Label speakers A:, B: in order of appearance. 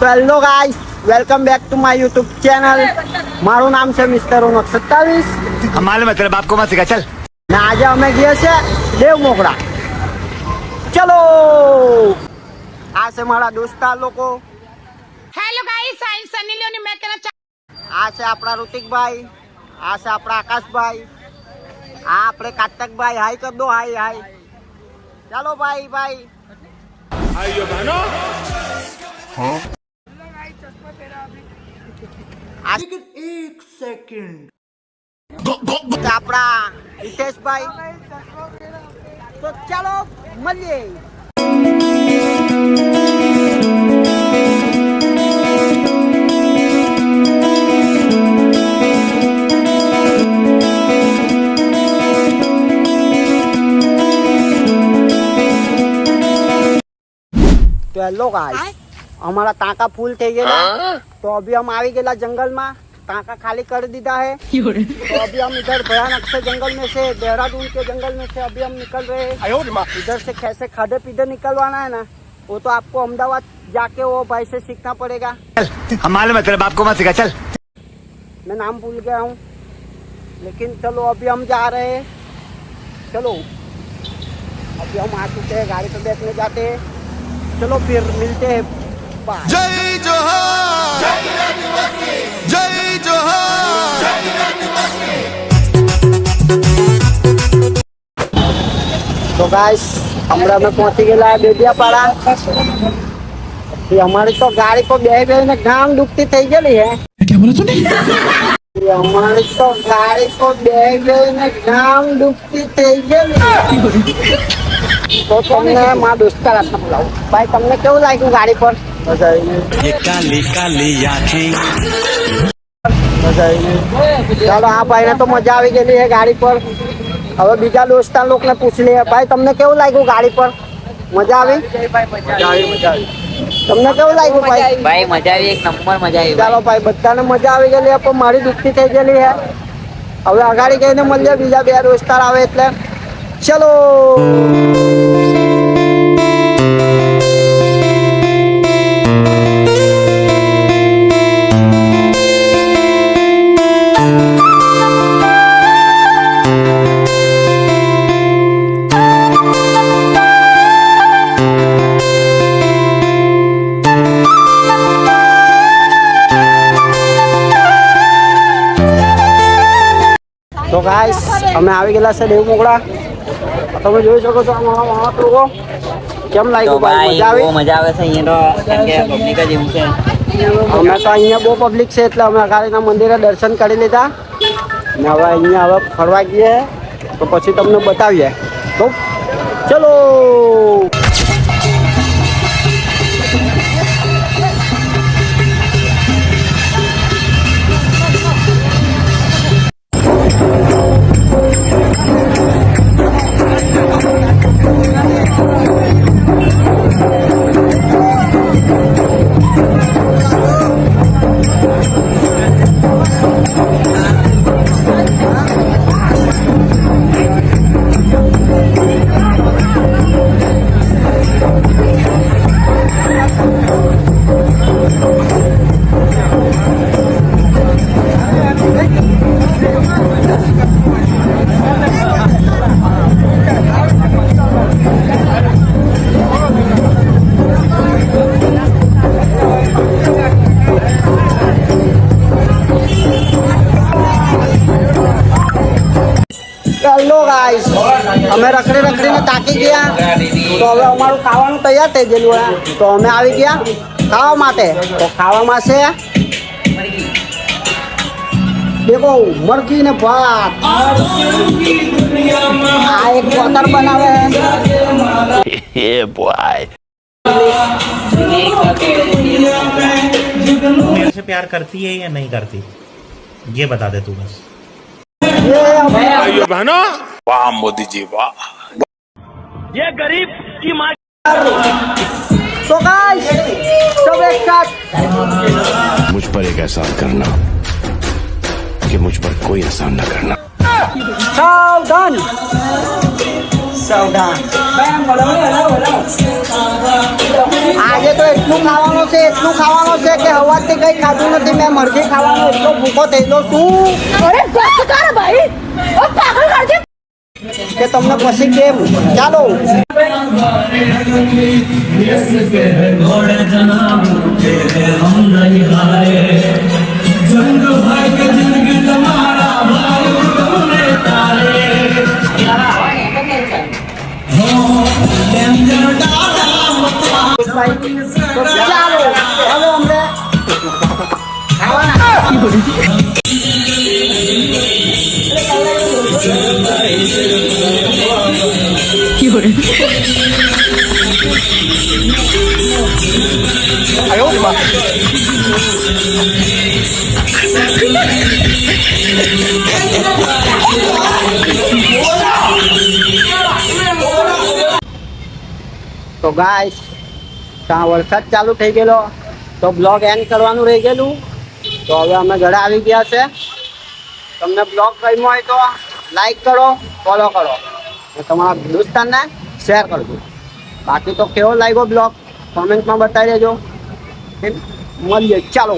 A: તો hello guys, welcome back to my YouTube channel. મારું નામ છે મિસ્ટર રોનક 27.
B: માલુમ હે તેરે બાપ કો મત સિખા ચલ.
A: ને આજે અમે ગયા છે દેવ મોગડા. ચલો, આ છે મારા દોસ્તાર લોકો.
C: હેલો ગાઈસ, આઈ એમ સની લિયોની. મેં कहना
A: આ છે આપણા ઋતિકભાઈ, આ છે આપણા આકાશભાઈ, આ આપણે કાર્તકભાઈ. હાય કર દો, હાય હાય. ચાલો ભાઈ ભાઈ.
D: આયો બહેનો.
A: એક સેકન્ડ. આપણા હિતેશભાઈ. તો ચાલો મળીએ. तो हेलो गाइस, हमारा टाँका फुल થઈ ગયેલા. तो अभी हम आ गए जंगल में. टाँका खाली कर दीदा है. तो अभी हम इधर भयानक से जंगल में से, देहरादून के जंगल में से अभी हम निकल रहे हैं. इधर से कैसे खादे पीदे निकलवाना है ना, वो तो आपको अहमदाबाद जाके वो भाई से सीखना पड़ेगा.
B: हम मालूम है तेरे बाप को मत सिखा चल.
A: मैं नाम भूल गया हूँ, लेकिन चलो अभी हम जा रहे हैं. चलो अभी हम आ चुके हैं, गाड़ी पे बैठने जाते हैं. चलो फिर मिलते हैं.
D: जय जोहार, जय जोहार.
A: तो गाइस, हमारा में पहुंची गया बेबियापाड़ा. हमारी तो गाड़ी को बे ने गाम डूबती थी गई है.
D: क्या बोला तूने?
A: हमारी तो गाड़ी को बे ने गाम डूबती थी गई. तो તમને મારા દોસ્તાર હાથમાં બોલાવું. ભાઈ, તમને કેવું લાગ્યું ગાડી પર? મજા આવી.
B: ये काली काली आँखें.
A: મજા આવી. ચાલો, આ ભાઈને તો મજા આવી ગયેલી છે ગાડી પર. હવે બીજા દોસ્તાર લોકોને પૂછી લઈએ. ભાઈ, તમને કેવું લાગ્યું ગાડી પર? મજા આવી? તમને કેવું લાગ્યું ભાઈ?
E: ભાઈ મજા આવી, એક નંબર મજા આવી.
A: ચાલો ભાઈ, બધાને મજા આવી ગયેલી છે, પણ મારી દુઃખી થઈ ગયેલી છે. હવે અગાડી જઈને મળીએ, બીજા બે દોસ્તાર આવે એટલે. ચલો. તો ગાઈસ, અમે આવી ગયેલા છે દેવ મોગડા. તમે જોઈ શકો છો આમાં લોકો. કેમ લાગ્યું ભાઈ? મજા આવી?
E: બહુ મજા આવે છે અહીંયા તો, કેમ કે પબ્લિક જ એવું છે.
A: અમે તો અહીંયા બહુ પબ્લિક છે એટલે અમે અઘાડીના મંદિરે દર્શન કરી લીધા ને હવે અહીંયા હવે ફરવા ગઈએ તો પછી તમને બતાવીએ. તો ચલો. હેલો ગાઈસ, અમે રખડી રખડીને તાકી ગયા. તો હવે અમારું ખાવાનું તૈયાર થઈ ગયેલું. તો અમે આવી ગયા ખાવા માટે. તો ખાવામાં છે દેખો મરઘી ને ભાત. આ એક કોતર બનાવે.
F: मेरे से प्यार करती है या नहीं करती, ये बता दे तू बस.
D: आयो बहनो.
B: वाह मोदी जी वाह.
F: ये गरीब की माँ.
A: तो गाइस, सब एक साथ.
B: मुझ पर एक एहसान करना कि मुझ पर कोई एहसान न करना.
A: सावधान. આજે તો એટલું ખાવાનું છે કે હવાથી કઈ ખાધું નથી. મેં મરઘી ખાવાનો એટલો ભૂખો થયેલો છું કે તમને પછી કેમ. ચાલો તો ચાલો હવે અમને તો ગાઈસ ત્યાં વરસાદ ચાલુ થઈ ગયેલો તો બ્લોગ એન્ડ કરવાનું રહી ગયેલું. તો હવે અમે ઘરે આવી ગયા છે. તમને બ્લોગ ગમ્યો હોય તો લાઈક કરો, ફોલો કરો અને તમારા દોસ્તારને શેર કરજો. બાકી તો કેવો લાગ્યો બ્લોગ કોમેન્ટમાં બતાવી દેજો. મળીએ ચાલો.